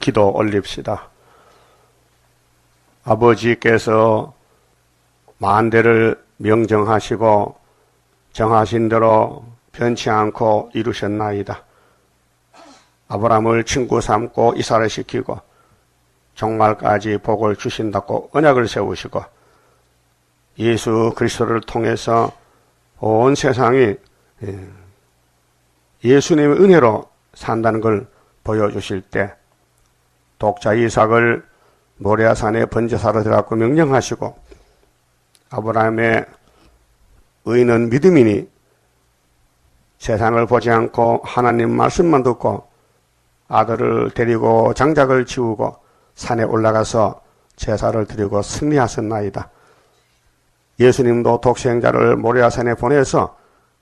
기도 올립시다. 아버지께서 만대를 명정하시고 정하신 대로 변치 않고 이루셨나이다. 아브라함을 친구 삼고 이사를 시키고 종말까지 복을 주신다고 언약을 세우시고 예수 그리스도를 통해서 온 세상이 예수님의 은혜로 산다는 걸 보여주실 때 독자 이삭을 모레아산에 번제사로 들어가고 명령하시고 아브라함의 의는 믿음이니 세상을 보지 않고 하나님 말씀만 듣고 아들을 데리고 장작을 지우고 산에 올라가서 제사를 드리고 승리하셨나이다. 예수님도 독생자를 모레아산에 보내서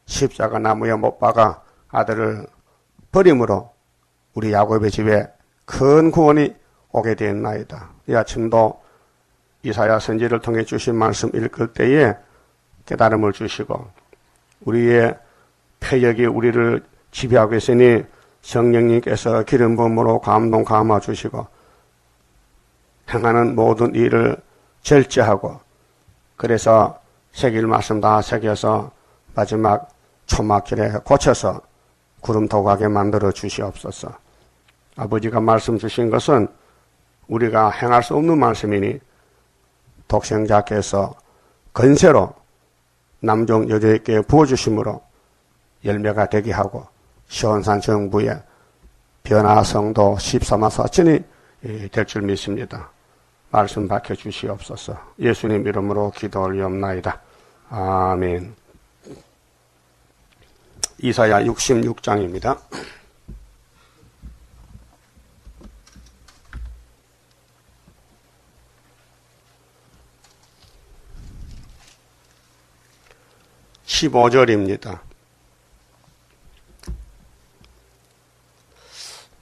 십자가 나무에 못 박아 아들을 버림으로 우리 야곱의 집에 큰 구원이 오게 되었나이다. 이 아침도 이사야 선지를 통해 주신 말씀 읽을 때에 깨달음을 주시고 우리의 패역이 우리를 지배하고 있으니 성령님께서 기름 부음으로 감동 감화 주시고 행하는 모든 일을 절제하고 그래서 새길 말씀 다 새겨서 마지막 초막길에 고쳐서 구름토 가게 만들어 주시옵소서. 아버지가 말씀 주신 것은 우리가 행할 수 없는 말씀이니 독생자께서 건세로 남종 여자에게 부어주심으로 열매가 되게 하고 시온산 정부의 변화성도 14만 4천이 될 줄 믿습니다. 말씀 밝혀주시옵소서. 예수님 이름으로 기도 올리옵나이다. 아멘. 이사야 66장입니다. (15절입니다)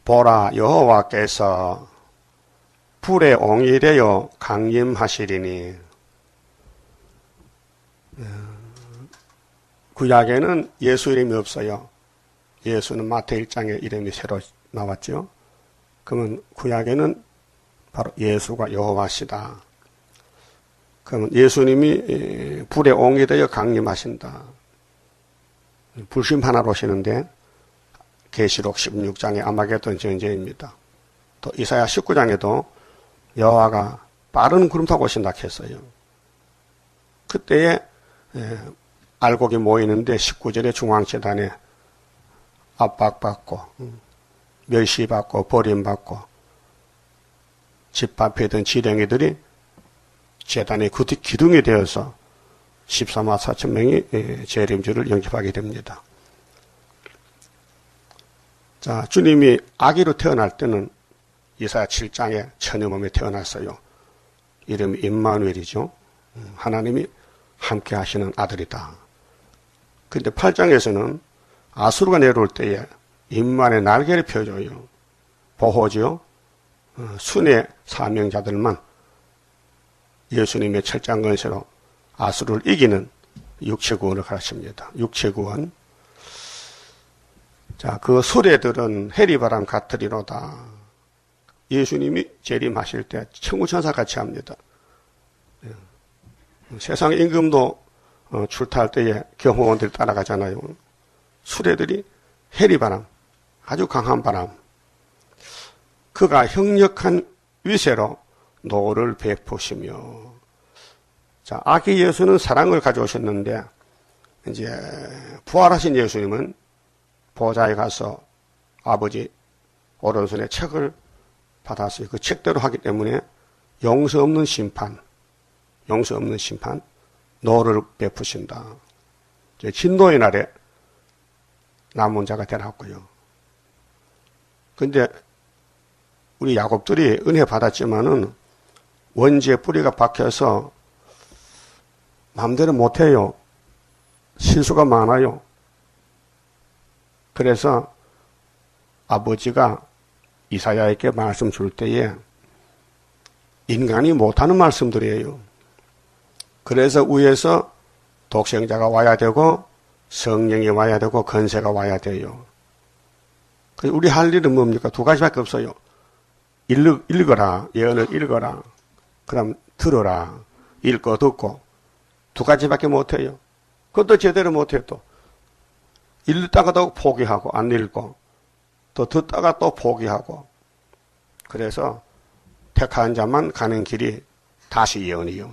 보라, 여호와께서 불에 옹이되어 강림하시리니. 구약에는 예수 이름이 없어요. 예수는 마태 1장에 이름이 새로 나왔죠. 그러면 구약에는 바로 예수가 여호와시다. 그러면 예수님이 불에 옹이되어 강림하신다. 불심판하러 오시는데 계시록 16장의 아마겟돈 전쟁입니다. 또 이사야 19장에도 여호와가 빠른 구름 타고 오신다 했어요. 그때에 알곡이 모이는데 19절에 중앙재단에 압박받고 멸시받고 버림받고 집합회던 지렁이들이 재단의 기둥이 되어서 14만 4천 명이 재림주를 영접하게 됩니다. 자, 주님이 아기로 태어날 때는 이사야 7장에 처녀 몸에 태어났어요. 이름이 임마누엘이죠. 하나님이 함께 하시는 아들이다. 근데 8장에서는 아수르가 내려올 때에 임만의 날개를 펴줘요. 보호죠. 순의 사명자들만 예수님의 철장 건세로 아수르를 이기는 육체구원을 가르칩니다. 육체구원. 자, 그 수레들은 해리바람 같으리로다. 예수님이 재림하실 때 천구천사 같이 합니다. 세상 임금도 출타할 때에 경호원들이 따라가잖아요. 수레들이 해리바람, 아주 강한 바람. 그가 형력한 위세로 노를 베푸시며. 자, 아기 예수는 사랑을 가져오셨는데 이제 부활하신 예수님은 보좌에 가서 아버지 오른손에 책을 받았어요. 그 책대로 하기 때문에 용서 없는 심판, 노를 베푸신다. 진노의 날에 남은 자가 되라고요. 근데 우리 야곱들이 은혜 받았지만은 원지에 뿌리가 박혀서 마음대로 못해요. 실수가 많아요. 그래서 아버지가 이사야에게 말씀 줄 때에 인간이 못하는 말씀들이에요. 그래서 위에서 독생자가 와야 되고 성령이 와야 되고 건세가 와야 돼요. 우리 할 일은 뭡니까? 두 가지밖에 없어요. 읽어라. 예언을 읽어라. 그럼 들어라. 읽고 듣고. 두 가지밖에 못해요. 그것도 제대로 못해요. 또 읽다가도 포기하고 안 읽고 또 듣다가 또 포기하고. 그래서 택한 자만 가는 길이 다시 예언이요.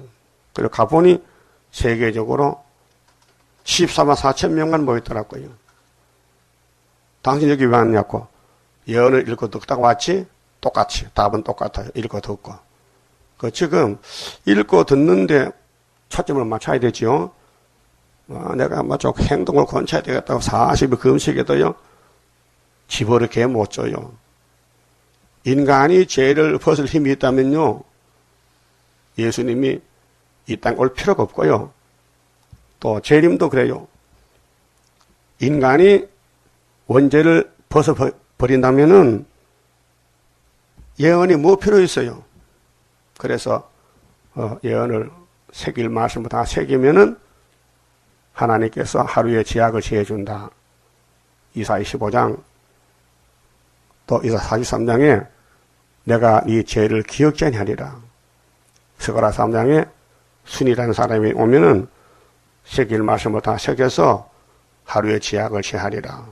그리고 가보니 세계적으로 14만 4천 명만 모였더라고요. 당신 여기 왜 왔냐고. 예언을 읽고 듣다가 왔지? 똑같이. 답은 똑같아요. 읽고 듣고. 지금 읽고 듣는데 초점을 맞춰야 되지요. 내가 좀 행동을 권쳐야 되겠다고 40일 금식에도요. 집어넣게 못 줘요. 인간이 죄를 벗을 힘이 있다면요. 예수님이 이 땅에 올 필요가 없고요. 또 재림도 그래요. 인간이 원죄를 벗어버린다면은 예언이 뭐 필요 있어요. 그래서 예언을 새길 말씀을 다 새기면은 하나님께서 하루에 제약을 제해준다. 이사야 15장 또 이사야 43장에 내가 네 죄를 기억지 아니하리라. 스가랴 3장에 순이라는 사람이 오면은 새길 말씀을 다 새겨서 하루에 제약을 제하리라.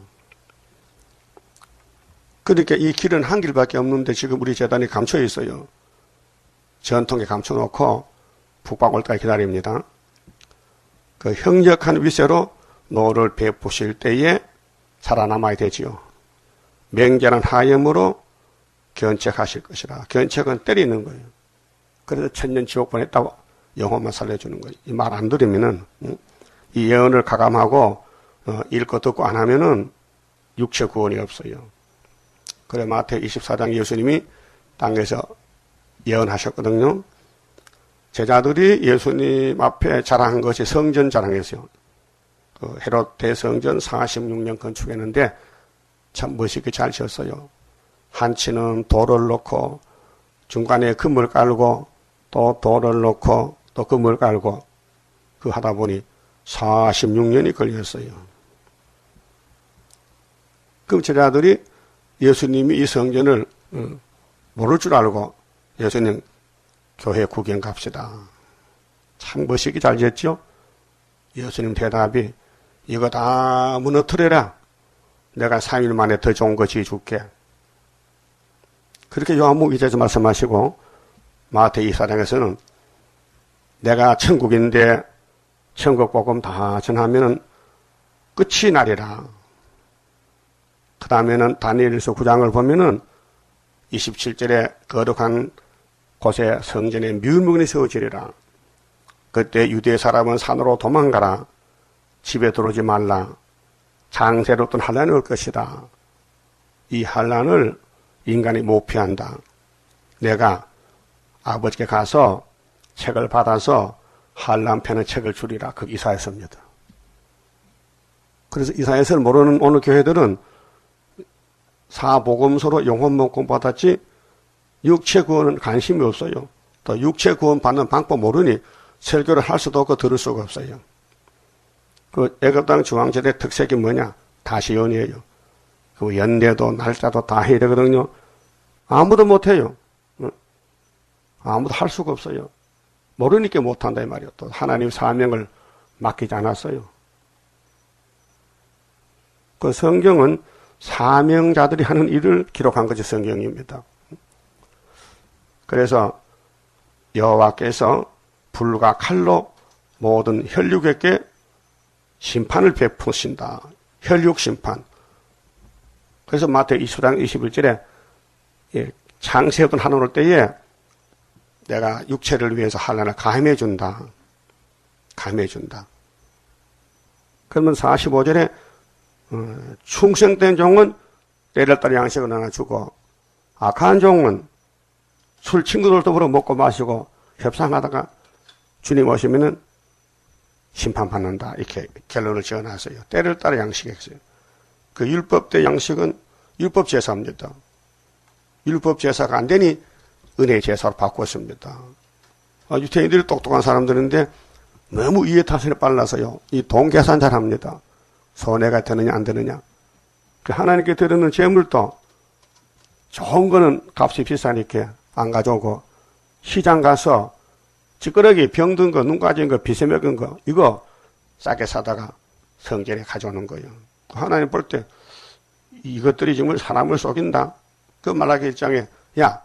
그러니까 이 길은 한 길밖에 없는데 지금 우리 재단이 감춰 있어요. 전통에 감춰놓고 북방 올 때까지 기다립니다. 그 형력한 위세로 노를 베푸실 때에 살아남아야 되지요. 맹렬한 하염으로 견책하실 것이라. 견책은 때리는 거예요. 그래서 천년 지옥 보냈다고 영혼만 살려주는 거예요. 이 말 안 들으면은 이 예언을 가감하고 읽고 듣고 안 하면은 육체 구원이 없어요. 그래 마태 24장 예수님이 땅에서 예언하셨거든요. 제자들이 예수님 앞에 자랑한 것이 성전 자랑이었어요. 헤롯 대성전 46년 건축했는데 참 멋있게 잘 지었어요. 한치는 돌을 놓고 중간에 금을 깔고 또 돌을 놓고 또 금을 깔고 그 하다 보니 46년이 걸렸어요. 그럼 제자들이 예수님이 이 성전을 모를 줄 알고 예수님 교회 구경 갑시다. 참 멋있게 잘 지었죠? 예수님 대답이 이거 다 무너뜨려라. 내가 3일 만에 더 좋은 거 지어줄게. 그렇게 요한복음 2장에서 말씀하시고 마태 24장에서는 내가 천국인데 천국 복음 다 전하면은 끝이 나리라. 그 다음에는 다니엘서 9장을 보면은 27절에 거룩한 곳에 성전에 묘문이 세워지리라. 그때 유대 사람은 산으로 도망가라. 집에 들어오지 말라. 장세로 어떤 환란이 올 것이다. 이 환란을 인간이 못 피한다. 내가 아버지께 가서 책을 받아서 환란 편의 책을 주리라. 그 이사야서입니다. 그래서 이사야서를 모르는 오늘 교회들은 사복음서로 영혼만 공부받았지 육체 구원은 관심이 없어요. 또 육체 구원 받는 방법 모르니 설교를 할 수도 없고 들을 수가 없어요. 그 애굽 땅 중앙제대 특색이 뭐냐? 다시 연이에요. 그 연대도 날짜도 다 해야 되거든요. 아무도 못해요. 아무도 할 수가 없어요. 모르니까 못한다 이 말이에요. 또 하나님 사명을 맡기지 않았어요. 그 성경은 사명자들이 하는 일을 기록한 것이 성경입니다. 그래서 여호와께서 불과 칼로 모든 혈육에게 심판을 베푸신다. 혈육 심판. 그래서 마태 20장 21절에 창세하던 하늘 올 때에 내가 육체를 위해서 환난을 가해준다. 가해준다. 그러면 45절에 충성된 종은 때를 따라 양식을 하나 주고 악한 종은 술 친구들 더불어 먹고 마시고 협상하다가 주님 오시면은 심판받는다. 이렇게 결론을 지어놨어요. 때를 따라 양식했어요. 그 율법대 양식은 율법 제사입니다. 율법 제사가 안 되니 은혜 제사로 바꿨습니다. 유태인들이 똑똑한 사람들인데 너무 이해 타선에 빨라서요. 이 돈 계산 잘합니다. 손해가 되느냐 안 되느냐. 하나님께 드리는 제물도 좋은 거는 값이 비싸니까 안 가져오고 시장 가서 찌끄러기 병든 거, 눈 까진 거, 비세 먹은 거 이거 싸게 사다가 성전에 가져오는 거예요. 하나님 볼 때 이것들이 정말 사람을 속인다. 그 말라기 1장에 야,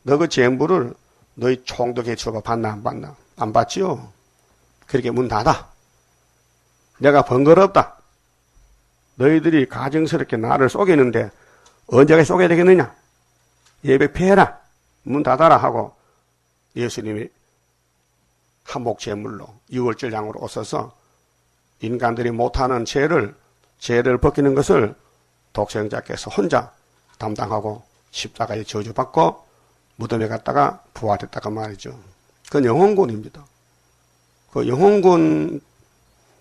너 그 재물을 너희 총독에 줘봐. 받나 안 받나? 안 받지요. 그렇게 문 닫아. 내가 번거롭다. 너희들이 가정스럽게 나를 속이는데 언제까지 속여야 되겠느냐? 예배 피해라. 문 닫아라 하고 예수님이 한몫 제물로 6월절 양으로 오셔서 인간들이 못하는 죄를 벗기는 것을 독생자께서 혼자 담당하고 십자가에 저주받고 무덤에 갔다가 부활했다가 말이죠. 그건 영혼군입니다. 그 영혼군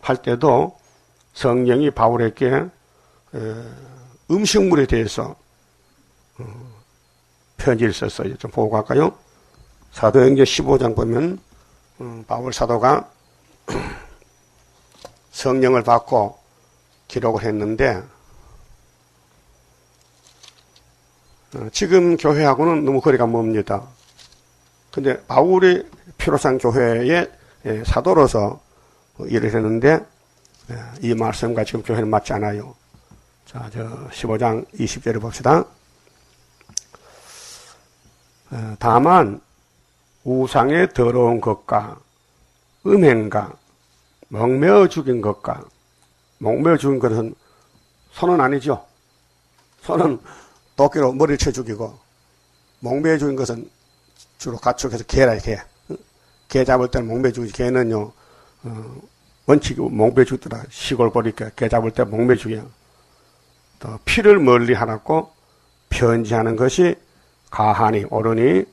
할 때도 성령이 바울에게 음식물에 대해서 편지를 썼어요. 좀 보고 갈까요? 사도행전 15장 보면 바울 사도가 성령을 받고 기록을 했는데 지금 교회하고는 너무 거리가 멉니다. 근데 바울이 피로산 교회의 사도로서 일을 했는데 이 말씀과 지금 교회는 맞지 않아요. 자, 15장 20절을 봅시다. 다만 우상의 더러운 것과 음행과 목매어 죽인 것과 목매어 죽인 것은 손은 아니죠. 손은 도끼로 머리를 쳐 죽이고 목매어 죽인 것은 주로 가축해서 개라 개. 개 잡을 때는 목매어 죽이지. 개는요 원칙이 목매어 죽더라. 시골 보니까 개 잡을 때 목매어 죽여. 또 피를 멀리 하라고 편지하는 것이 가하니 옳으니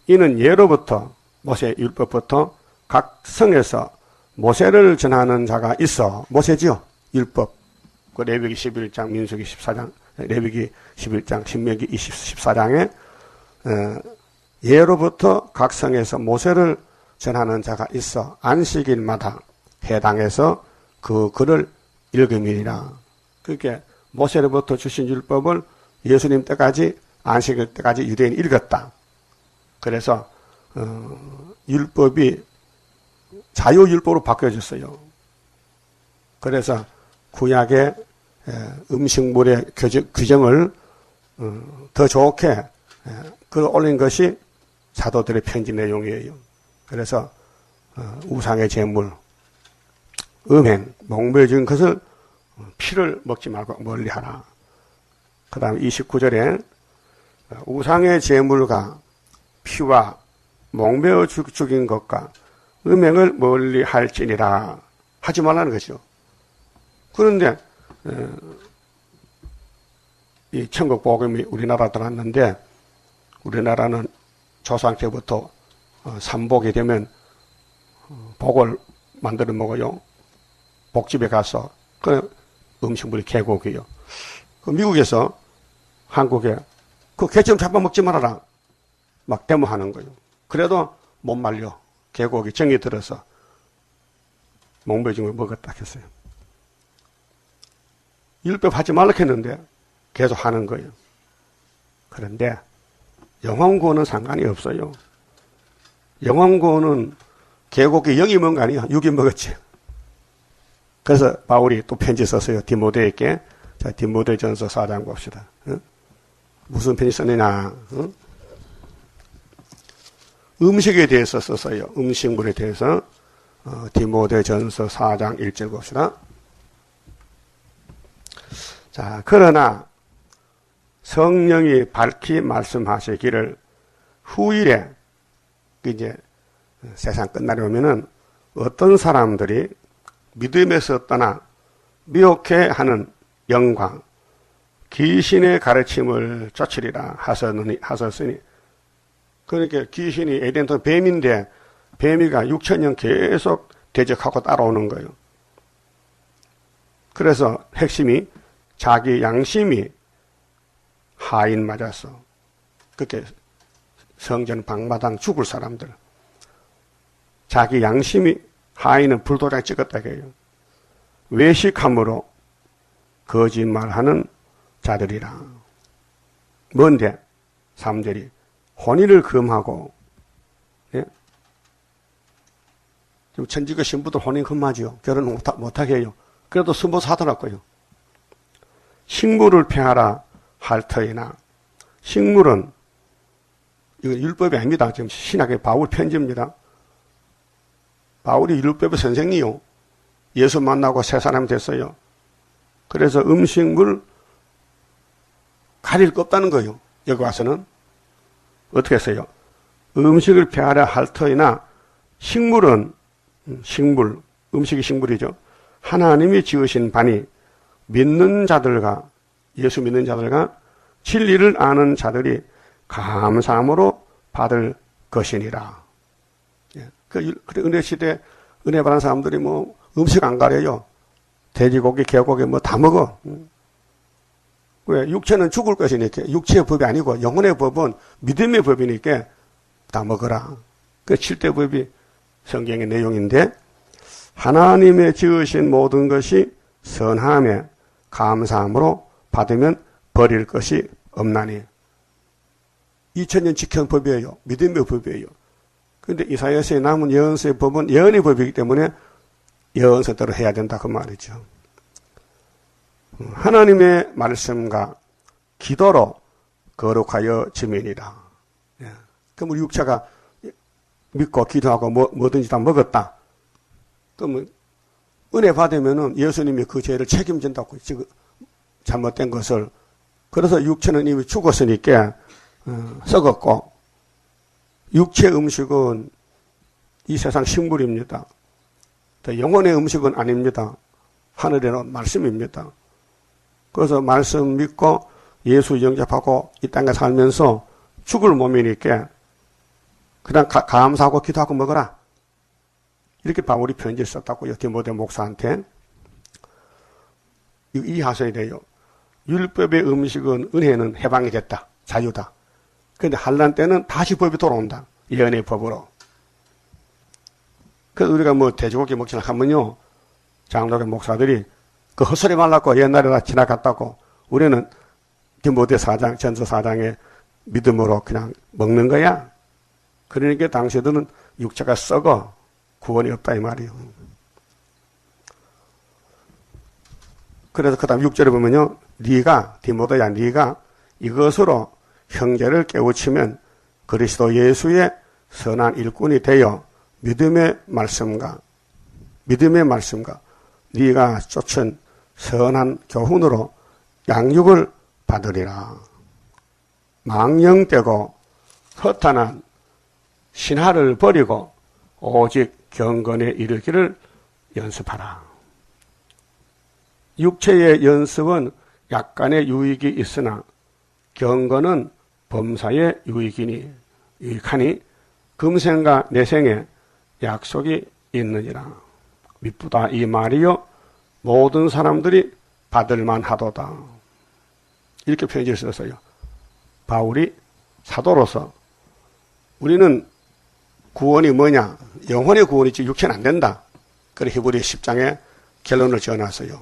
이는 예로부터 모세 율법부터 각 성에서 모세를 전하는 자가 있어. 모세지요. 율법. 그 레위기 11장, 민수기 14장, 레위기 11장, 신명기 14장에 예로부터 각 성에서 모세를 전하는 자가 있어. 안식일마다 해당해서 그 글을 읽음이니라. 그렇게 모세로부터 주신 율법을 예수님 때까지 안식일 때까지 유대인이 읽었다. 그래서 율법이 자유율법으로 바뀌어졌어요. 그래서 구약의 음식물의 규정을 더 좋게 글을 올린 것이 사도들의 편지 내용이에요. 그래서 우상의 제물, 음행, 목매어 죽인 것을 피를 먹지 말고 멀리하라. 그 다음 29절에 우상의 제물과 피와 목매어 죽인 것과 음행을 멀리 할지니라. 하지 말라는 것이죠. 그런데 이 천국 복음이 우리나라 들어왔는데 우리나라는 조상 때부터 삼복이 되면 복을 만들어 먹어요. 복집에 가서 그 음식물이 개고기요. 그 미국에서 한국에 그 개 좀 잡아먹지 말아라 막 데모하는 거예요. 그래도 못 말려. 개고기 정이 들어서 목매어 죽인 걸 먹었다 했어요. 율법 하지 말라 했는데 계속 하는 거예요. 그런데 영혼구원은 상관이 없어요. 영혼구원은 개고기 0이 먹은 거 아니야. 6이 먹었지. 그래서 바울이 또 편지 썼어요. 디모데에게. 자, 디모데전서 4장 봅시다. 무슨 편지 썼느냐. 음식에 대해서 썼어요. 음식물에 대해서. 디모데전서 4장 1절 봅시다. 자, 그러나 성령이 밝히 말씀하시기를 후일에 이제 세상 끝나려면은 어떤 사람들이 믿음에서 떠나 미혹해 하는 영광, 귀신의 가르침을 쫓으리라 하셨으니 그러니까 귀신이 에덴동 뱀인데 뱀이가 6천년 계속 대적하고 따라오는 거예요. 그래서 핵심이 자기 양심이 하인 맞아서 그렇게 성전 방마당 죽을 사람들. 자기 양심이 하인은 불도장 찍었다 해요. 외식함으로 거짓말하는 자들이라. 뭔데? 3절이 혼인을 금하고, 예? 지금 천주교 신부들 혼인 금하죠. 결혼 못하게 해요. 그래도 스무서 하더라고요. 식물을 폐하라 할 터이나, 식물은 이거 율법이 아닙니다. 지금 신약의 바울 편지입니다. 바울이 율법의 선생이요. 예수 만나고 새 사람이 됐어요. 그래서 음식물 가릴 거 없다는 거예요. 여기 와서는 어떻게 했어요? 음식을 폐하라 할 터이나 식물은 식물, 음식이 식물이죠. 하나님이 지으신 바니 믿는 자들과 예수 믿는 자들과 진리를 아는 자들이 감사함으로 받을 것이니라. 예. 그래 은혜 시대 은혜 받은 사람들이 뭐 음식 안 가려요. 돼지고기, 개고기 뭐 다 먹어. 왜? 육체는 죽을 것이니까. 육체의 법이 아니고 영혼의 법은 믿음의 법이니까 다 먹어라. 그 7대 법이 성경의 내용인데, 하나님의 지으신 모든 것이 선함에 감사함으로 받으면 버릴 것이 없나니. 2000년 지켜온 법이에요. 믿음의 법이에요. 그런데 이사야서에 남은 예언서의 법은 예언의 법이기 때문에 예언서대로 해야 된다 그 말이죠. 하나님의 말씀과 기도로 거룩하여 지면이라. 예. 그럼 우리 육체가 믿고 기도하고 뭐든지 다 먹었다. 그러면 은혜 받으면은 예수님이 그 죄를 책임진다고, 지금 잘못된 것을. 그래서 육체는 이미 죽었으니까 썩었고, 육체 음식은 이 세상 식물입니다. 영혼의 음식은 아닙니다. 하늘에 놓은 말씀입니다. 그래서 말씀 믿고 예수 영접하고 이 땅에 살면서 죽을 몸이니까 그냥 감사하고 기도하고 먹어라. 이렇게 바울이 편지를 썼다고요. 디모데 목사한테. 이거 이해하셔야 돼요. 율법의 음식은 은혜는 해방이 됐다. 자유다. 그런데 환난 때는 다시 법이 돌아온다. 예언의 법으로. 그래서 우리가 뭐 돼지고기 먹지 하면요, 장로교 목사들이 그 헛소리 말라고 옛날에 다 지나갔다고, 우리는 디모데 4장, 전서 4장의 믿음으로 그냥 먹는 거야. 그러니까 당시들은 육체가 썩어 구원이 없다 이 말이에요. 그래서 그 다음 6절에 보면요, 네가 디모데야 네가 이것으로 형제를 깨우치면 그리스도 예수의 선한 일꾼이 되어 믿음의 말씀과 네가 쫓은 선한 교훈으로 양육을 받으리라. 망령되고 허탄한 신화를 버리고 오직 경건에 이르기를 연습하라. 육체의 연습은 약간의 유익이 있으나 경건은 범사의 유익하니 금생과 내생에 약속이 있느니라. 미쁘다 이 말이요 모든 사람들이 받을만 하도다. 이렇게 편지를 썼어요. 바울이 사도로서. 우리는 구원이 뭐냐? 영혼의 구원이지 육체는 안 된다. 그래 히브리 10장에 결론을 지어놨어요.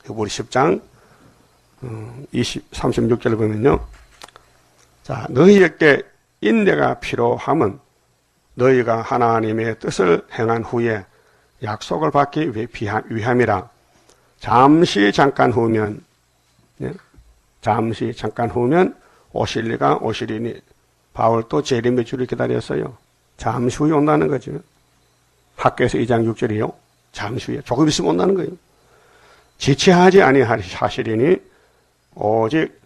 히브리 10장 36절을 보면요. 자, 너희에게 인내가 필요함은 너희가 하나님의 뜻을 행한 후에 약속을 받기 위함이라. 잠시 잠깐 후면 오실리가 오시리니. 바울도 재림의 주를 기다렸어요. 잠시 후에 온다는 거죠. 학교에서 2장 6절이요. 잠시 후에 조금 있으면 온다는 거예요. 지체하지 아니하시리니 오직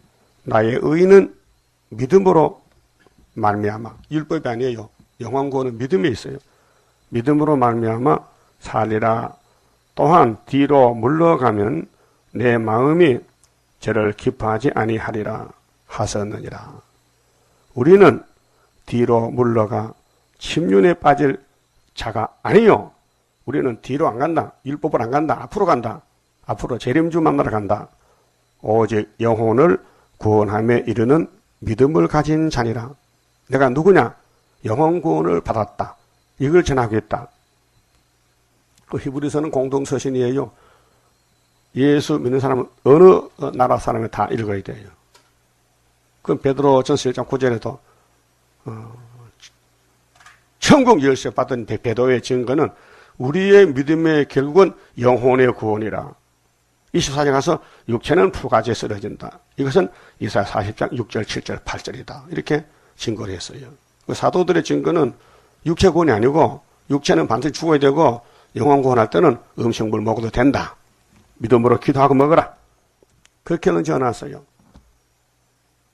나의 의는 믿음으로 말미암아. 율법이 아니에요. 영원 구원은 믿음에 있어요. 믿음으로 말미암아 살리라. 또한 뒤로 물러가면 내 마음이 저를 기뻐하지 아니하리라 하셨느니라. 우리는 뒤로 물러가 침륜에 빠질 자가 아니요. 우리는 뒤로 안 간다. 율법을 안 간다. 앞으로 간다. 앞으로 재림주 만나러 간다. 오직 영혼을 구원함에 이르는 믿음을 가진 자니라. 내가 누구냐? 영혼 구원을 받았다. 이걸 전하겠다. 그 히브리서는 공동서신이에요. 예수 믿는 사람은 어느 나라 사람이 다 읽어야 돼요. 그 베드로전서 1장 9절에도 천국 열쇠 받은 베드로의 증거는 우리의 믿음의 결국은 영혼의 구원이라. 24장 가서 육체는 풀가지에 쓰러진다. 이것은 이사야 40장 6절, 7절, 8절이다. 이렇게 증거를 했어요. 그 사도들의 증거는 육체 구원이 아니고 육체는 반드시 죽어야 되고 영혼 구원할 때는 음식물 먹어도 된다. 믿음으로 기도하고 먹어라. 그렇게는 전했어요.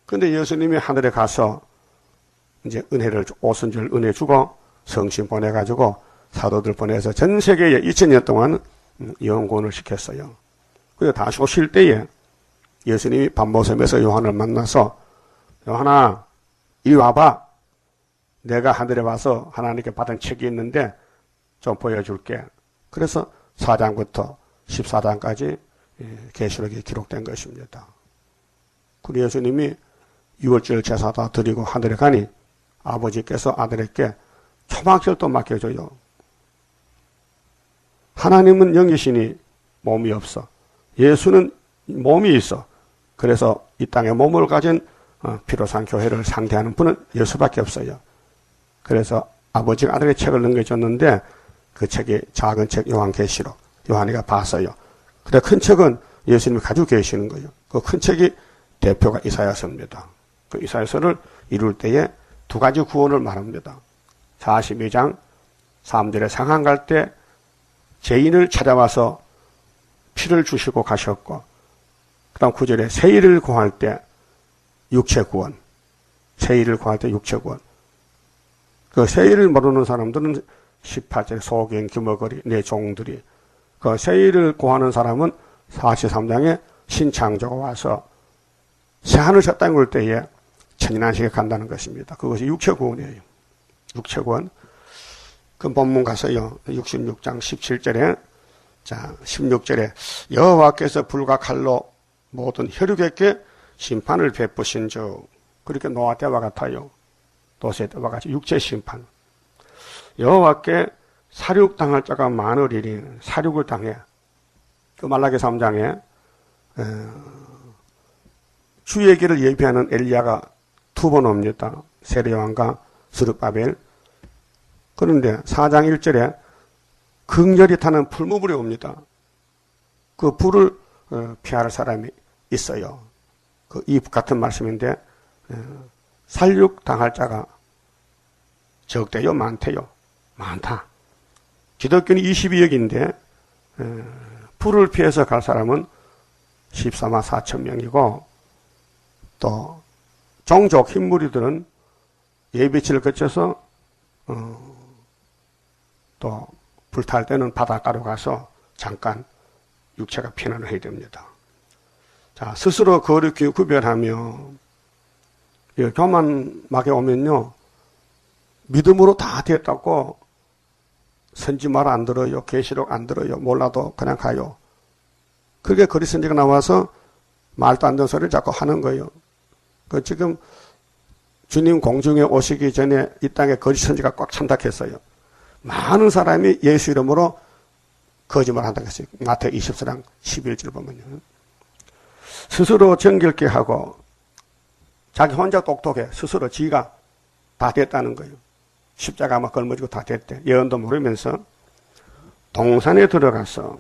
그런데 예수님이 하늘에 가서 이제 오순절 은혜 주고 성신 보내가지고 사도들 보내서 전 세계에 2000년 동안 영혼 구원을 시켰어요. 그리고 다시 오실 때에 예수님이 밤모섬에서 요한을 만나서 요한아 이리 와봐. 내가 하늘에 와서 하나님께 받은 책이 있는데 좀 보여줄게. 그래서 4장부터 14장까지 계시록이 기록된 것입니다. 그리고 예수님이 6월절 제사 다 드리고 하늘에 가니 아버지께서 아들에게 초막절도 맡겨줘요. 하나님은 영이시니 몸이 없어. 예수는 몸이 있어. 그래서 이 땅에 몸을 가진 피로 산 교회를 상대하는 분은 예수밖에 없어요. 그래서 아버지가 아들의 책을 넘겨줬는데 그 책이 작은 책 요한계시록. 요한이가 봤어요. 그래 큰 책은 예수님이 가지고 계시는 거예요. 그 큰 책이 대표가 이사야서입니다. 그 이사야서를 이룰 때에 두 가지 구원을 말합니다. 42장 3절에 상한 갈 때 죄인을 찾아와서 피를 주시고 가셨고 그 다음 9절에 세일을 구할 때 육체 구원. 세일을 구할 때 육체 구원. 그 세일을 모르는 사람들은 18절에 소경, 규머거리, 내 종들이. 그 세일을 구하는 사람은 43장에 신창조가 와서 새하늘 새 땅을 올 때에 천인안식에 간다는 것입니다. 그것이 육체 구원이에요. 육체 구원. 그 본문 가서요. 66장 17절에 자 16절에 여호와께서 불과 칼로 모든 혈육에게 심판을 베푸신 즉 그렇게 노아 때와 같아요. 도세 때와 같이 육체 심판. 여호와께 사륙당할 자가 많으리니 사륙을 당해. 그 말라기 3장에 주의 길을 예비하는 엘리야가 두 번 옵니다. 세례요한과 스룹바벨. 그런데 4장 1절에 극렬히 타는 풀무불이 옵니다. 그 불을 피할 사람이 있어요. 그 이 같은 말씀인데 살육 당할 자가 적대요, 많대요. 많다. 기독교는 22억인데 불을 피해서 갈 사람은 14만 4천 명이고 또 종족 흰무리들은 예비치를 거쳐서 또 불탈 때는 바닷가로 가서 잠깐 육체가 피난을 해야 됩니다. 자, 스스로 거룩히 구별하며 교만막에 오면요 믿음으로 다 됐다고 선지말 안 들어요, 계시록 안 들어요, 몰라도 그냥 가요. 그렇게 거리 선지가 나와서 말도 안 되는 소리를 자꾸 하는 거예요. 그 지금 주님 공중에 오시기 전에 이 땅에 거짓 선지가 꽉 찬다 했어요. 많은 사람이 예수 이름으로 거짓말 한다고 했어요. 마태 24장 11절 보면요. 스스로 정결케 하고 자기 혼자 똑똑해. 스스로 지가 다 됐다는 거예요. 십자가만 걸머지고 다 됐대. 예언도 모르면서 동산에 들어가서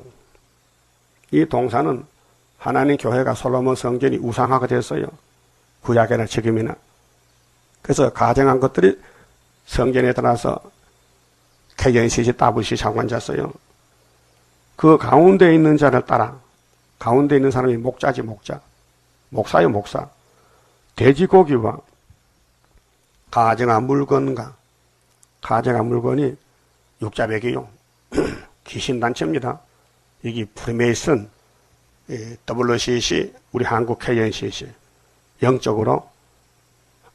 이 동산은 하나님 교회가 솔로몬 성전이 우상화가 됐어요. 구약이나 지금이나. 그래서 가정한 것들이 성전에 들어가서 KNCC, WC 장관 잤어요. 그 가운데 있는 자를 따라 가운데 있는 사람이 목자지 목자. 목사요 목사. 돼지고기와 가정한 물건과 가정한 물건이 육자백이요. 귀신단체입니다. 여기 프리메이슨, WCC, 우리 한국 KNCC 영적으로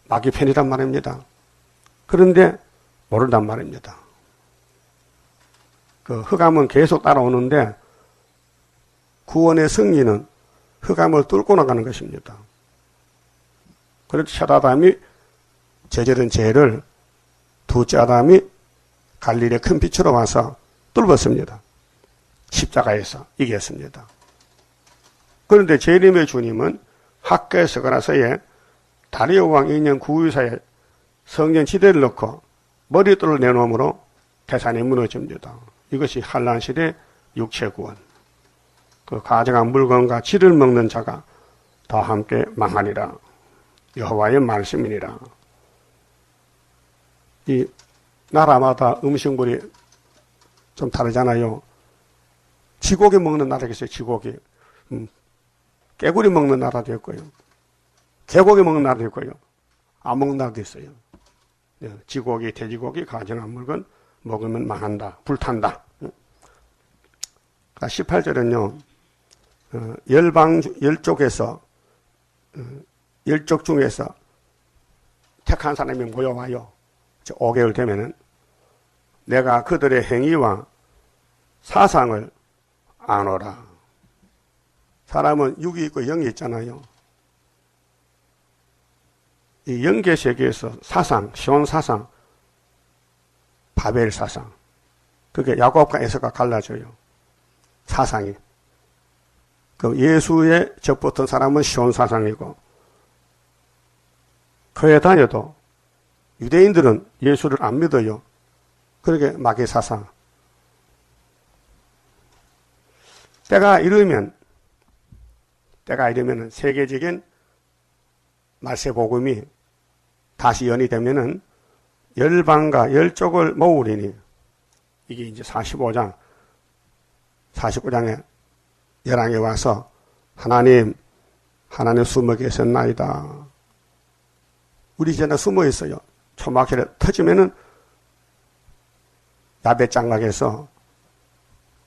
마귀 편이란 말입니다. 그런데 모른단 말입니다. 그 흑암은 계속 따라오는데 구원의 승리는 흑암을 뚫고 나가는 것입니다. 그래서 첫 아담이 저지른 죄를 둘째 아담이 갈릴리의 큰 빛으로 와서 뚫었습니다. 십자가에서 이겼습니다. 그런데 재림의 주님은 학교에 서거나서에 다리오 왕 2년 9위사에 성전 지대를 넣고 머리돌을 내놓음으로 태산이 무너집니다. 이것이 한란시대 육체구원. 그 가져간 물건과 질을 먹는 자가 다 함께 망하니라. 여호와의 말씀이니라. 이 나라마다 음식물이 좀 다르잖아요. 쥐고기 먹는 나라가 있어요. 쥐고기. 깨구리 먹는 나라도 있고요. 개고기 먹는 나라도 있고요. 안 먹는 나라도 있어요. 쥐고기, 돼지고기, 가정한 물건 먹으면 망한다. 불탄다. 18절은요. 열족 중에서 택한 사람이 모여와요. 5개월 되면은 내가 그들의 행위와 사상을 아노라. 사람은 육이 있고 영이 있잖아요. 이 영계 세계에서 사상, 시온 사상, 바벨 사상. 그게 야곱과 에서가 갈라져요. 사상이. 그 예수에 접붙은 사람은 시온 사상이고, 교회 다녀도 유대인들은 예수를 안 믿어요. 그러게 마귀 사상. 때가 이르면 세계적인 말세 복음이 다시 연이되면은 열방과 열족을 모으리니, 이게 이제 49장에 열왕에 와서 하나님 숨어 계셨나이다. 우리 전에 숨어 있어요. 초막절에 터지면은 야베 장막에서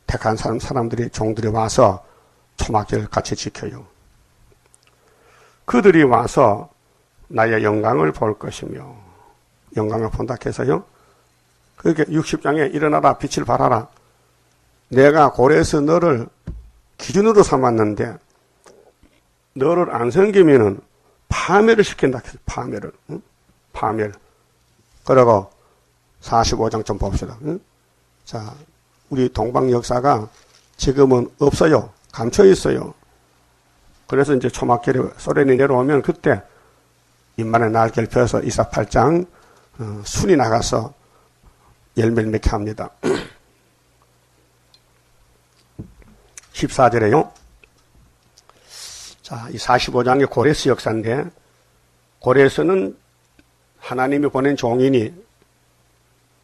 택한 사람들이 종들이 와서 초막절을 같이 지켜요. 그들이 와서 나의 영광을 볼 것이며, 영광을 본다 해서요. 그렇게 60장에 일어나라 빛을 발하라. 내가 고레에서 너를 기준으로 삼았는데 너를 안 섬기면은 파멸을 시킨다. 파멸을. 응? 파멸. 그리고 45장 좀 봅시다. 응? 자, 우리 동방 역사가 지금은 없어요. 감춰 있어요. 그래서 이제 초막절에 소련이 내려오면 그때 인만의 날개를 펴서 28장 순이 나가서 열매를 맺게 합니다. 14절에요. 자, 이 45장의 고레스 역사인데, 고레스는 하나님이 보낸 종이니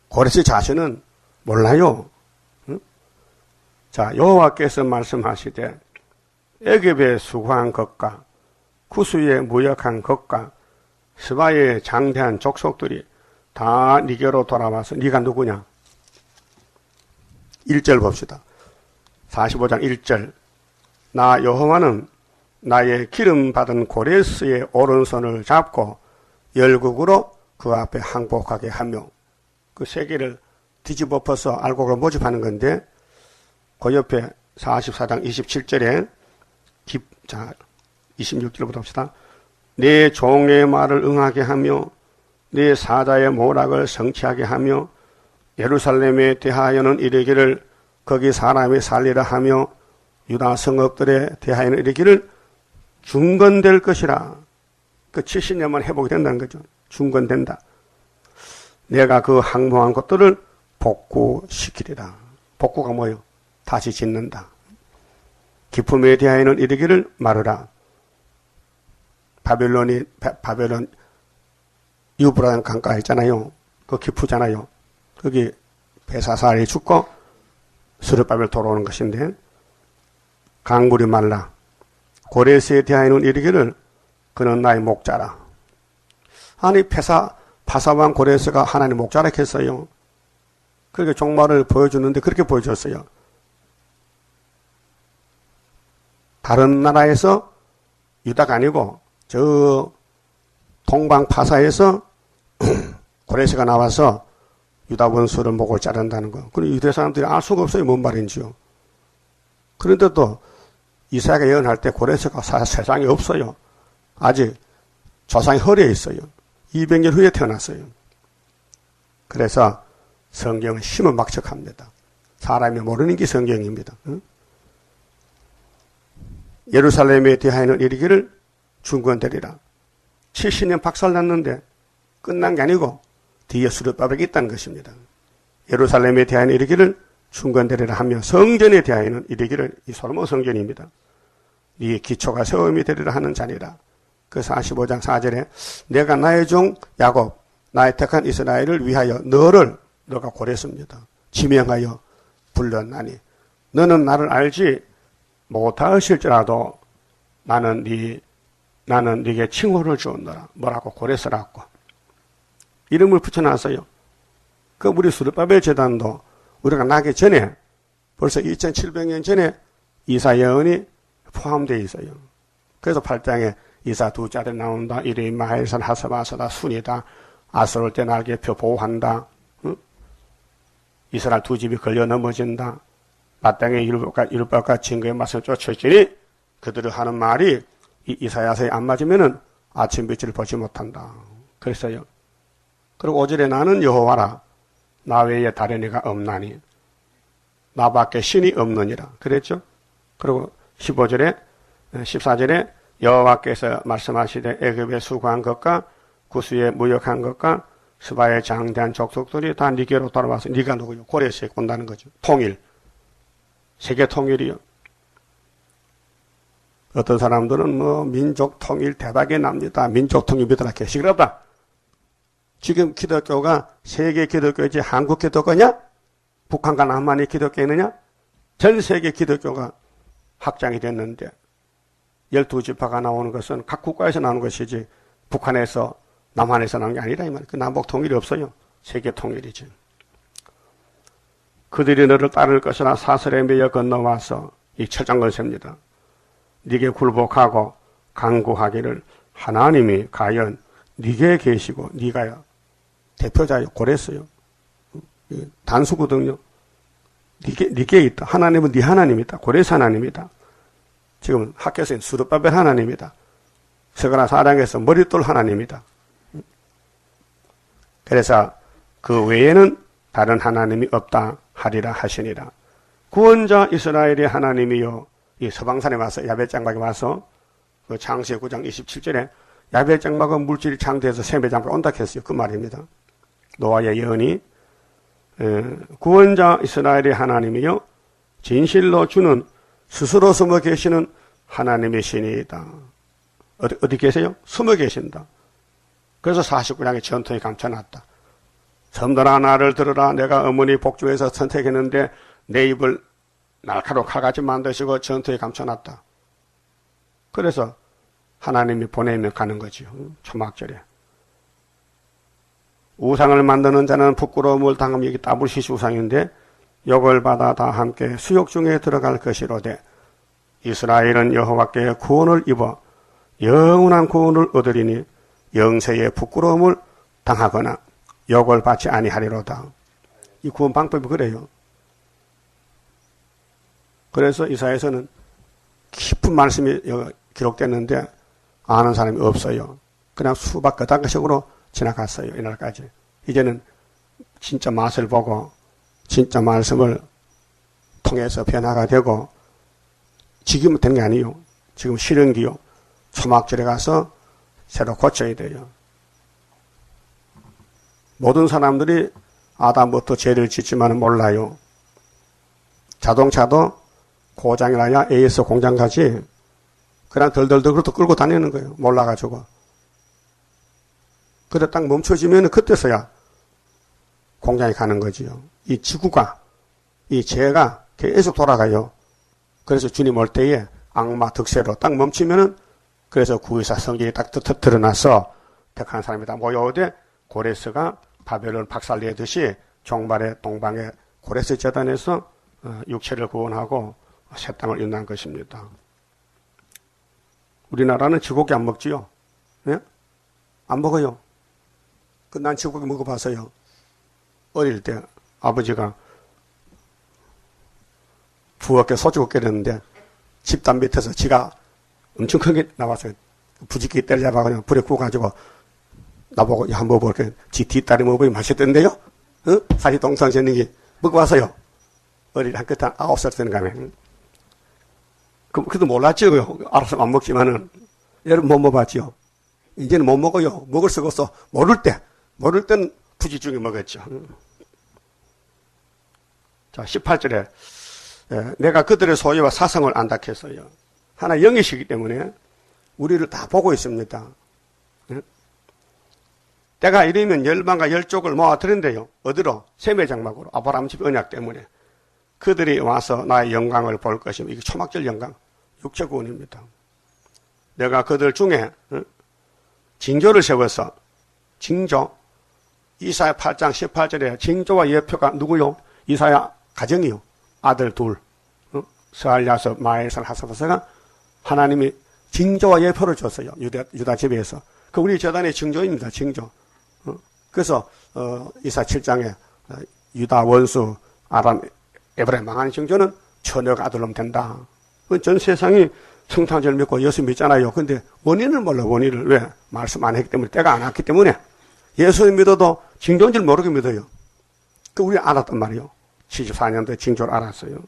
고레스 자신은 몰라요. 응? 자, 여호와께서 말씀하시되 애굽에 수고한 것과 구스에 무역한 것과 스바의 장대한 족속들이 다 네게로 돌아와서 네가 누구냐? 1절 봅시다. 45장 1절. 나 여호와는 나의 기름 받은 고레스의 오른손을 잡고 열국으로 그 앞에 항복하게 하며, 그 세계를 뒤집어 엎어서 알곡을 모집하는 건데, 그 옆에 44장 27절에 자 26절부터 봅시다. 내 종의 말을 응하게 하며 내 사자의 모락을 성취하게 하며 예루살렘에 대하여는 이르기를 거기 사람이 살리라 하며 유다 성읍들에 대하여는 이르기를 중건될 것이라. 그 70년만 회복이 된다는 거죠. 중건된다. 내가 그 항모한 것들을 복구시키리라. 복구가 뭐예요? 다시 짓는다. 기품에 대하여는 이르기를 말하라. 바벨론 유브라단 강가 있잖아요. 그 기프잖아요. 거기 베사살이 죽고 스룹바벨 돌아오는 것인데, 강물이 말라. 고레스에 대하여는 이르기를 그는 나의 목자라. 아니 바사왕 고레스가 하나님 목자라 했어요. 그렇게 종말을 보여주는데 그렇게 보여줬어요. 다른 나라에서 유다가 아니고 저 동방 파사에서 고레스가 나와서 유다 원수를 목을 자른다는 거. 그리고 유대 사람들이 알 수가 없어요. 뭔 말인지요. 그런데도 이사야가 예언할 때 고레스가 세상에 없어요. 아직 조상이 허리에 있어요. 200년 후에 태어났어요. 그래서 성경은 심은 막척합니다. 사람이 모르는 게 성경입니다. 응? 예루살렘에 대하여는 이르기를 중건되리라. 70년 박살났는데 끝난 게 아니고 뒤에 수르바벨이 있다는 것입니다. 예루살렘에 대하여 이르기를 중건되리라 하며 성전에 대하여는 이르기를 이 솔로몬 성전입니다. 이 기초가 세움이 되리라 하는 자니라. 그 45장 4절에 내가 나의 종 야곱 나의 택한 이스라엘을 위하여 너가 고랬습니다. 지명하여 불렀나니 너는 나를 알지 못하실지라도 나는 네게 칭호를 주었노라. 뭐라고 고레스라고 이름을 붙여놨어요. 그 우리 수르바벨 제단도 우리가 나기 전에 벌써 2700년 전에 이사 예언이 포함되어 있어요. 그래서 8장에 이사 두 자리 나온다. 이레임 마헬산 하사바사다 순이다. 아스올 때 날개표 보호한다. 응? 이스라엘 두 집이 걸려 넘어진다. 마땅히 율법과 증거의 맛을 쫓을지니 그들을 하는 말이 이사야서에 안 맞으면은 아침 빛을 보지 못한다. 그랬어요. 그리고 5절에 나는 여호와라. 나 외에 다른 이가 없나니 나밖에 신이 없느니라. 그랬죠? 그리고 14절에 여호와께서 말씀하시되 애굽에 수고한 것과 구스에 무역한 것과 스바의 장대한 족속들이 다 네게로 돌아와서 네가 누구요? 고레스에 온다는 거죠. 통일. 세계 통일이요. 어떤 사람들은 민족 통일 대박이 납니다. 민족 통일 믿으라 개식을 없다. 지금 기독교가 세계 기독교이지 한국 기독교냐? 북한과 남한이 기독교이느냐? 전 세계 기독교가 확장이 됐는데 12지파가 나오는 것은 각 국가에서 나오는 것이지 북한에서 남한에서 나오는 게 아니라 이 말이에요. 그 남북 통일이 없어요. 세계 통일이지. 그들이 너를 따를 것이나 사슬에 매여 건너와서 이 철장건셉니다. 네게 굴복하고 간구하기를 하나님이 과연 네게 계시고 네가 대표자요 고랬어요. 단수거든요. 네게 있다. 하나님은 네 하나님이다. 고레스 하나님이다. 지금 학교에서는 수르바벨 하나님이다. 서가나 4장에서 머릿돌 하나님이다. 그래서 그 외에는 다른 하나님이 없다 하리라 하시니라. 구원자 이스라엘의 하나님이요. 이 서방산에 와서 야벳장막에 와서 그 창세기 9장 27절에 야벳장막은 물질이 창대해서 셈배장막에 온다 했어요. 그 말입니다. 노아의 예언이 구원자 이스라엘의 하나님이요 진실로 주는 스스로 숨어 계시는 하나님의 신이다. 어디 계세요? 숨어 계신다. 그래서 49장의 전통이 감춰놨다. 섬들아 나를 들으라. 내가 어머니 복주에서 선택했는데 내 입을 날카로운 칼같이 만드시고 전투에 감춰놨다. 그래서 하나님이 보내면 가는 거지요. 초막절에. 우상을 만드는 자는 부끄러움을 당하면 이게 따블시시 우상인데 욕을 받아 다 함께 수욕 중에 들어갈 것이로되 이스라엘은 여호와께 구원을 입어 영원한 구원을 얻으리니 영세의 부끄러움을 당하거나 욕을 받지 아니하리로다. 이 구원 방법이 그래요. 그래서 이사야서는 깊은 말씀이 기록됐는데 아는 사람이 없어요. 그냥 수박 끄덕끄덕으로 지나갔어요. 이날까지. 이제는 진짜 맛을 보고 진짜 말씀을 통해서 변화가 되고 지금은 된 게 아니에요. 지금 실현기요. 초막절에 가서 새로 고쳐야 돼요. 모든 사람들이 아담부터 죄를 짓지만 몰라요. 자동차도 고장이 나야 AS 공장 가지 그냥 덜덜덜 끌고 다니는 거예요. 몰라가지고. 그래 딱 멈춰지면 그때서야 공장에 가는 거지요. 이 지구가 이 죄가 계속 돌아가요. 그래서 주님 올 때에 악마 득세로 딱 멈추면은 그래서 구의사 성경이 딱 드러나서 택한 사람이 다 모여오되 고레스가 바벨론 박살내듯이 종발의 동방의 고레스 재단에서 육체를 구원하고 새 땅을 인도한 것입니다. 우리나라는 쥐고기 안 먹지요? 네? 안 먹어요. 난 쥐고기 먹어봤어요. 어릴 때 아버지가 부엌에 소주고 끓였는데 집단 밑에서 쥐가 엄청 큰 게 나와서 부지기 때려잡아 그냥 불에 구워가지고 나보고 야 한번 먹어볼게. 쥐 뒷다리 먹어보니 맛있던데요? 어? 살이 동상 젖는 게 먹어봤어요. 어릴 한 그때 9살 되는 가면. 그래도 몰랐죠. 알아서 안 먹지만은 여러분 못 먹어봤죠. 이제는 못 먹어요. 먹을 수가 없어. 모를 때는 부지중에 먹었죠. 자, 18절에 내가 그들의 소유와 사성을 안다 했어요. 하나 영이시기 때문에 우리를 다 보고 있습니다. 때가 이르면 열방과 열족을 모아들인데요. 어디로? 셈의 장막으로. 아브라함 집 언약 때문에. 그들이 와서 나의 영광을 볼 것이며, 이게 초막절 영광, 육체 구원입니다. 내가 그들 중에 징조를 세워서, 징조, 이사야 8장 18절에 징조와 예표가 누구요? 이사야 가정이요. 아들 둘. 스알야서, 마엘살, 하사바사가 하나님이 징조와 예표를 줬어요. 유다 집에서. 그 우리 재단의 징조입니다. 징조. 그래서 이사 7장에 유다 원수 아람 에브라임 망하는 징조는 처녀가 아들놈 된다. 전 세상이 성탄절 믿고 예수 믿잖아요. 근데 원인을 몰라. 원인을. 왜? 말씀 안 했기 때문에, 때가 안 왔기 때문에. 예수 믿어도 징조인 줄 모르게 믿어요. 그 우리 알았단 말이에요. 74년도에 징조를 알았어요.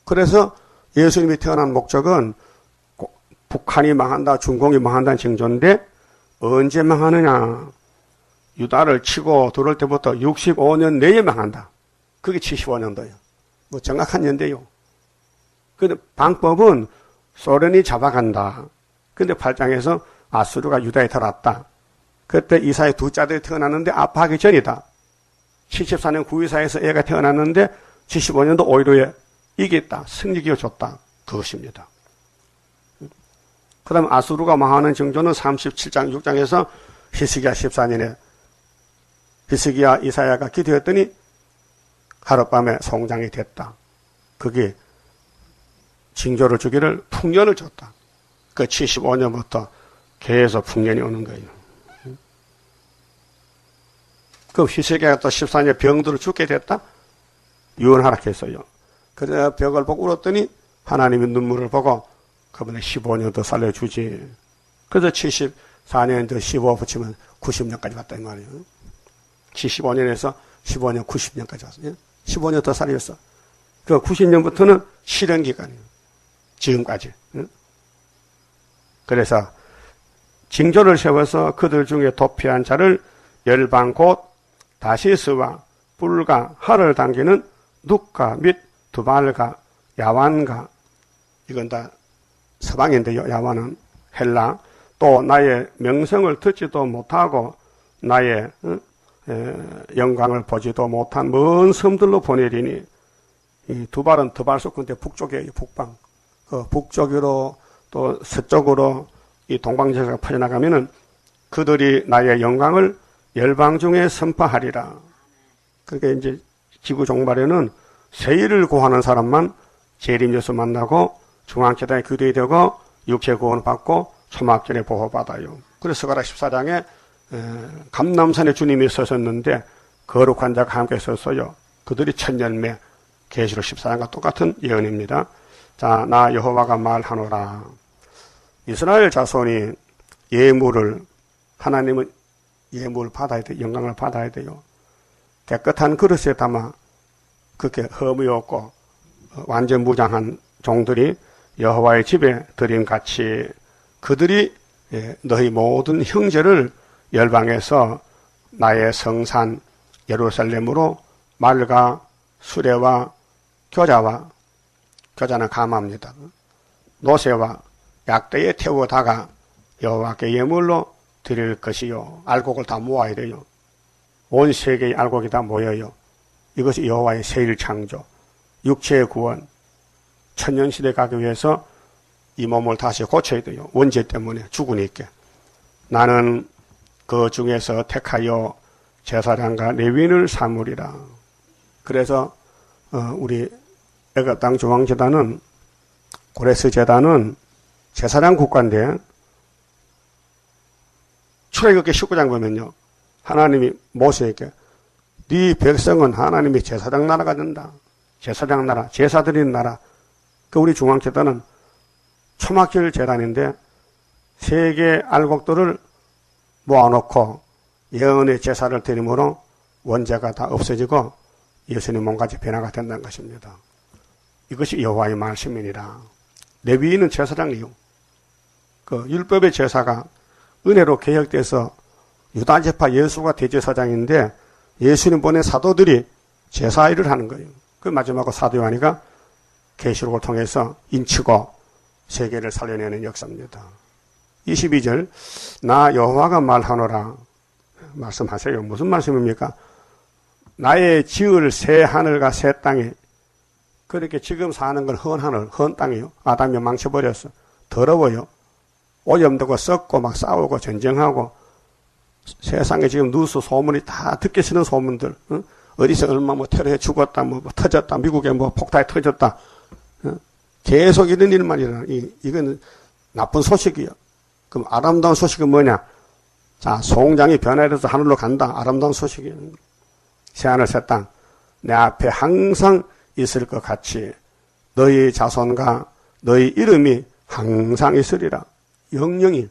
그래서 예수님이 태어난 목적은 북한이 망한다, 중공이 망한다는 징조인데 언제 망하느냐? 유다를 치고 들어올 때부터 65년 내에 망한다. 그게 75년도예요. 뭐 정확한 연대요. 근데 방법은 소련이 잡아간다. 근데 8장에서 아수르가 유다에 들어왔다. 그때 이사의 두 짤들이 태어났는데 아파하기 전이다. 74년 구이사에서 애가 태어났는데 75년도 오이로에 이겼다. 승리기어 줬다. 그것입니다. 그 다음 아수르가 망하는 징조는 37장 6장에서 히스기야 14년에 히스기야 이사야가 기도했더니 하룻밤에 송장이 됐다. 그게 징조를 주기를 풍년을 줬다. 그 75년부터 계속 풍년이 오는 거예요. 그 히스기야가 또 14년에 병들어 죽게 됐다. 유언하라 했어요. 그래서 벽을 보고 울었더니 하나님의 눈물을 보고 그분에 15년 더 살려주지. 그래서 74년 더 15 붙이면 90년까지 왔다 이 말이에요. 75년에서 15년 90년까지 왔어요. 15년 더 살렸어. 그 90년부터는 실현 기간이에요. 지금까지. 그래서 징조를 세워서 그들 중에 도피한 자를 열방 곧 다시스와 뿔과 활을 당기는 눕과 및 두발과 야완과, 이건 다 서방인데요. 야완은 헬라. 또 나의 명성을 듣지도 못하고 나의 영광을 보지도 못한 먼 섬들로 보내리니, 이 두발은 두발속 근데 북쪽이에요. 북방. 그 북쪽으로 또 서쪽으로 이 동방제사가 퍼져나가면은 그들이 나의 영광을 열방 중에 선포하리라. 그러니까 이제 지구 종말에는 세일을 구하는 사람만 재림 예수 만나고 중앙재단에 교대이 되고 육체 구원을 받고 초막절에 보호받아요. 그래서 스가랴 14장에 감람산에 주님이 서셨는데 거룩한 자가 함께 섰어요. 그들이 천열매. 계시록 14장과 똑같은 예언입니다. 자, 나 여호와가 말하노라. 이스라엘 자손이 예물을, 하나님은 예물을 받아야 돼요. 영광을 받아야 돼요. 깨끗한 그릇에 담아 그렇게 흠이 없고 완전 무장한 종들이 여호와의 집에 드림같이 그들이 너희 모든 형제를 열방에서 나의 성산 예루살렘으로 말과 수레와 교자는 감합니다. 노새와 약대에 태우다가 여호와께 예물로 드릴 것이요. 알곡을 다 모아야 돼요. 온 세계의 알곡이 다 모여요. 이것이 여호와의 세일 창조, 육체의 구원, 천년시대 가기 위해서 이 몸을 다시 고쳐야 돼요. 원죄 때문에 죽으니까. 나는 그 중에서 택하여 제사장과 레위인을 삼으리라. 그래서 우리 애굽 땅 중앙재단은, 고레스 재단은 제사장 국가인데, 출애굽기 19장 보면요, 하나님이 모세에게 네 백성은 하나님의 제사장 나라가 된다. 제사장 나라, 제사 드리는 나라. 그 우리 중앙재단은 초막절 재단인데 세 개의 알곡들을 모아놓고 예언의 제사를 드림으로 원죄가 다 없어지고 예수님 몸같이 변화가 된다는 것입니다. 이것이 여호와의 말씀이니라. 레위인은 제사장이요. 그 율법의 제사가 은혜로 개혁돼서 유다제파 예수가 대제사장인데 예수님 보낸 사도들이 제사 일을 하는 거예요. 그 마지막으로 사도 요한이가 계시록을 통해서 인치고 세계를 살려내는 역사입니다. 22절 나 여호와가 말하노라 말씀하세요. 무슨 말씀입니까? 나의 지을 새 하늘과 새 땅에 그렇게 지금 사는 건 헌 하늘, 헌 땅이에요. 아담이 망쳐버렸어. 더러워요. 오염되고 썩고 막 싸우고 전쟁하고 세상에 지금 뉴스 소문이 다 듣기 싫은 소문들 어디서 얼마 뭐 테러해 죽었다 뭐 터졌다 미국에 뭐 폭탄이 터졌다 계속 이런 일만 일어나. 이건 나쁜 소식이요. 그럼 아름다운 소식은 뭐냐? 자, 송장이 변화해서 하늘로 간다. 아름다운 소식이에요. 새하늘 새 땅. 내 앞에 항상 있을 것 같이 너희 자손과 너희 이름이 항상 있으리라. 영영이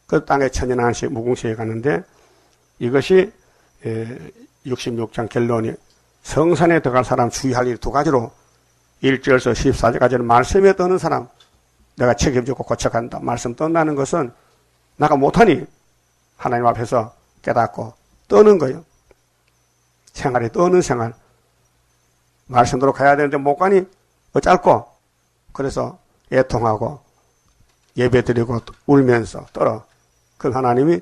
그 땅에 천연한식 무궁시에 가는데 이것이 66장 결론이 성산에 들어갈 사람 주의할 일 두 가지로 1절에서 14절까지는 말씀에 떠는 사람 내가 책임지고 고쳐간다. 말씀 떠나는 것은 나가 못하니 하나님 앞에서 깨닫고 떠는 거예요. 생활이 떠는 생활. 말씀대로 가야 되는데 못 가니 어쩔고 그래서 애통하고 예배드리고 울면서 떨어. 그럼 하나님이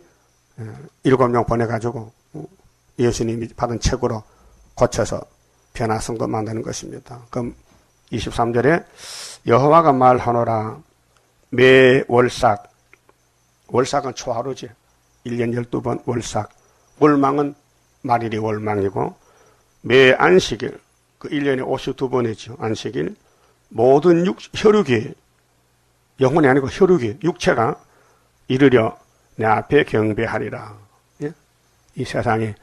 7명 보내가지고 예수님이 받은 책으로 고쳐서 변화성도 만드는 것입니다. 그럼 23절에 여호와가 말하노라 매 월삭 월삭은 초하루지 1년 12번 월삭 월망은 말일이 월망이고 매 안식일 그 1년에 52번이죠. 안식일 모든 혈육이 영혼이 아니고 혈육이 육체가 이르려 내 앞에 경배하리라. 예? 이 세상에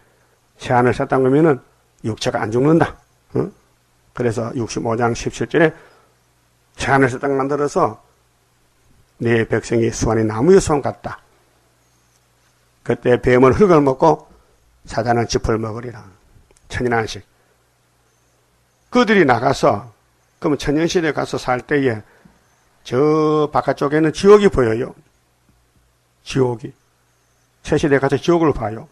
새하늘 새 땅 보면은 육체가 안 죽는다. 그래서 65장 17절에 새하늘 새 땅 만들어서 내 백성이 수완이 나무의 손 같다. 그때 뱀은 흙을 먹고 사자는 짚을 먹으리라. 천연한식. 그들이 나가서 그러면 천년시대에 가서 살 때에 저 바깥쪽에는 지옥이 보여요. 지옥이. 새시대에 가서 지옥을 봐요.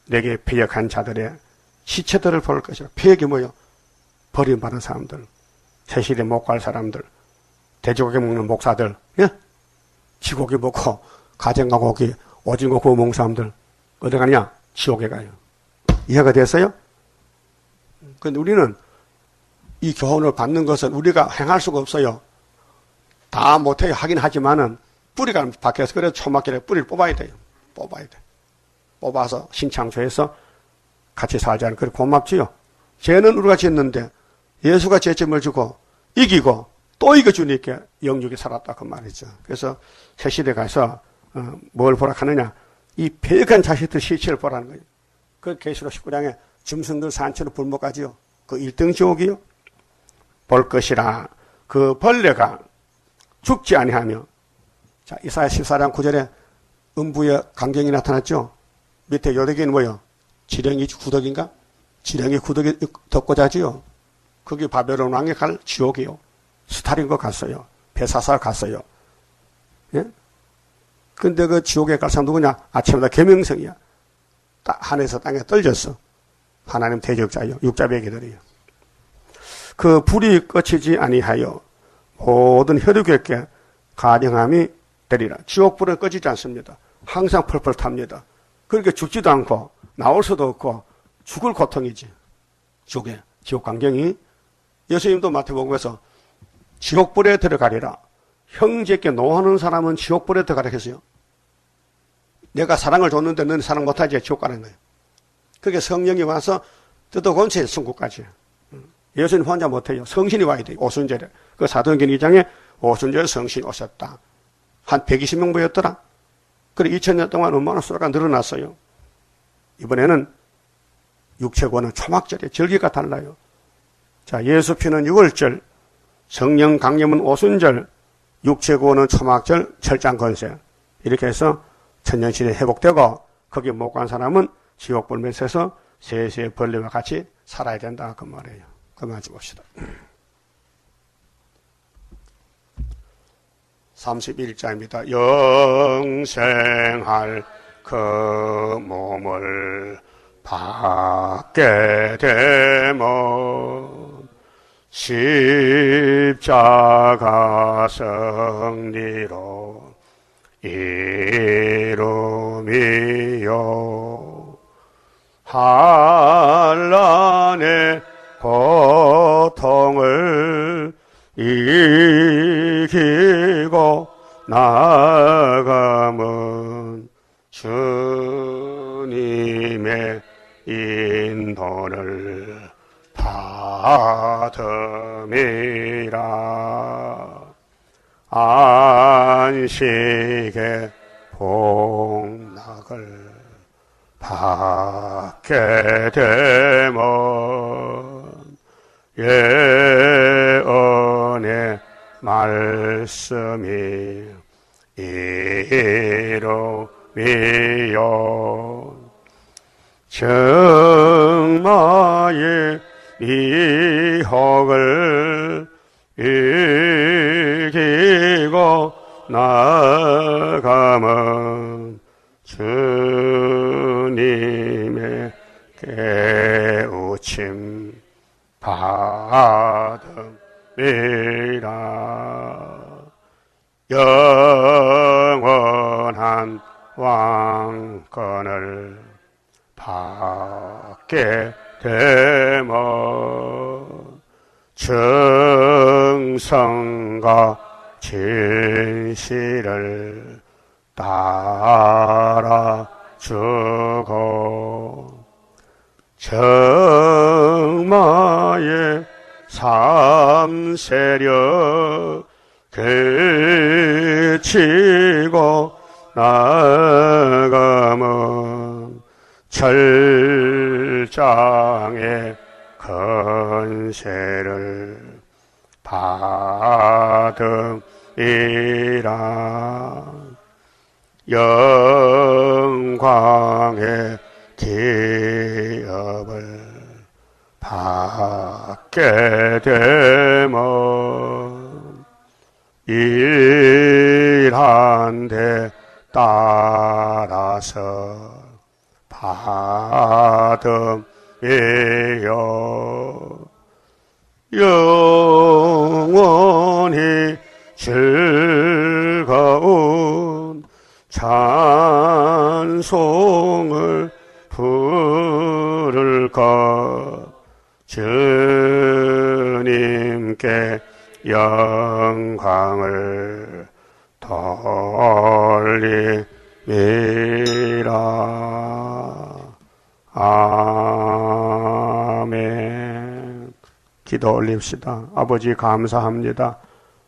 내게 패역한 자들의 시체들을 볼 것이라. 패역이 뭐요? 버림받은 사람들. 새시대 못 갈 사람들. 돼지고기 먹는 목사들. 예? 쥐고기 먹고 가정과 고기 오징어 구워 먹는 사람들. 어디 가냐? 지옥에 가요. 이해가 됐어요? 그런데 우리는 이 교훈을 받는 것은 우리가 행할 수가 없어요. 다 못해 하긴 하지만은 뿌리가 박혀서 그래서 초막길에 뿌리를 뽑아야 돼요. 뽑아야 돼. 뽑아서 신창조해서 같이 살자는 그래 고맙지요. 죄는 우리가 짓는데 예수가 죄점을 주고 이기고 또 이겨주니까 영육이 살았다 그 말이죠. 그래서 새시대 가서 뭘 보라 하느냐 이 패역한 자식들 시체를 보라는 거예요. 그 계시록 19장에 짐승들 산채로 불목하지요. 그 1등 지옥이요. 볼 것이라 그 벌레가 죽지 아니하며 자 이사야 14장 9절에 음부에 강경이 나타났죠. 밑에 요대기는 뭐요? 지렁이 구덕인가? 지렁이 구덕이 덮고 자지요. 그게 바벨론 왕에 갈 지옥이요. 스타린거 갔어요. 베사살 갔어요. 예? 근데 그 지옥에 갈 사람 누구냐? 아침마다 계명성이야. 하늘에서 땅에 떨졌어. 하나님 대적자요. 육자배기들이요. 그 불이 꺼지지 아니하여 모든 혈육에게 가령함이 되리라. 지옥불은 꺼지지 않습니다. 항상 펄펄 탑니다. 그러니까 죽지도 않고 나올 수도 없고 죽을 고통이지. 지옥에 지옥 광경이 예수님도 마태복음에서 지옥불에 들어가리라. 형제께 노하는 사람은 지옥불에 들어가라 했어요. 내가 사랑을 줬는데 너는 사랑 못하지 지옥 가는 거예요. 그게 성령이 와서 뜯어곤채 천국까지. 예수님 혼자 못해요. 성신이 와야 돼요. 오순절에. 그 사도행전 2장에 오순절 성신이 오셨다. 한 120명 모였더라. 그래 2000년 동안 얼마나 수가 늘어났어요. 이번에는 육체고는 초막절에 절기가 달라요. 자, 예수 피는 6월절, 성령 강림은 오순절, 육체고는 초막절, 철장건세. 이렇게 해서 천년시대 회복되고 거기 못 간 사람은 지옥불면서서 세세 벌레와 같이 살아야 된다 그 말이에요. 그만 좀 봅시다. 31자입니다. 영생할 그 몸을 받게 되면 십자가 승리로 이루미요 한란의 고통을 이기고 나아가면 주님의 인도를 받음이라. 안식의 복락을 받게 되면 예언의 말씀이 이루미요 정마의 미혹을 이기고 나가면 주님의 깨우침 받음이라. 영원한 왕권을 받게 되면 정성과 진실을 따라주고 정마의 삼세력 그치고 나가면 철장의 건세를 받음이라. 영광의 기업을 받게 되면 일한 데 따라서 받음이요 영원히 즐거운 찬송을 부를까. 주님께 영광을 돌리미라. 아멘. 기도 올립시다. 아버지 감사합니다.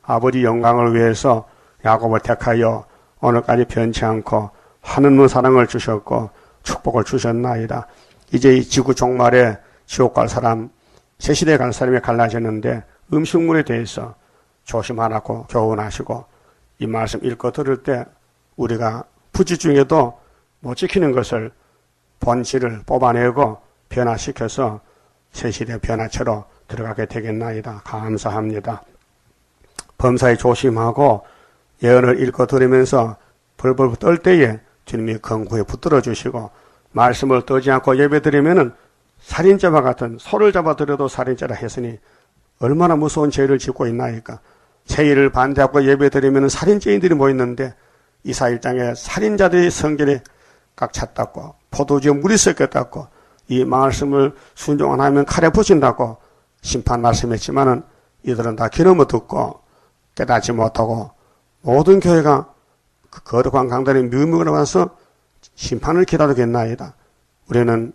아버지 영광을 위해서 야곱을 택하여 오늘까지 변치 않고 하늘문 사랑을 주셨고 축복을 주셨나이다. 이제 이 지구 종말에 지옥 갈 사람, 새시대에 갈 사람이 갈라지는데 음식물에 대해서 조심하라고 교훈하시고 이 말씀 읽고 들을 때 우리가 부지 중에도 못 지키는 것을 본질을 뽑아내고 변화시켜서 새시대 변화체로 들어가게 되겠나이다. 감사합니다. 범사에 조심하고 예언을 읽고 들으면서 벌벌 떨 때에 주님이 건구에 붙들어 주시고 말씀을 떠지 않고 예배 드리면은 살인죄와 같은 소를 잡아들여도 살인죄라 했으니 얼마나 무서운 죄를 짓고 있나이까. 세일을 반대하고 예배 드리면은 살인죄인들이 모였는데 이사 1장에 살인자들이 성전에 각 찼다고 포도주에 물이 섞였다고 이 말씀을 순종 안 하면 칼에 붙인다고 심판 말씀했지만은 이들은 다 귀는 못 듣고 깨닫지 못하고 모든 교회가 그 거룩한 강단에 뮤묵으로 와서 심판을 기다리겠나이다. 우리는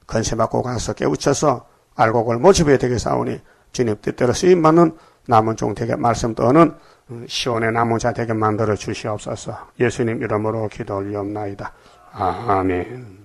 건세받고 가서 깨우쳐서 알곡을 모집해야 되겠사오니 주님 뜻대로 쓰임받는 남은 종 되게 말씀 떠는 시온의 남은 자 되게 만들어 주시옵소서. 예수님 이름으로 기도 올리옵나이다. 아멘.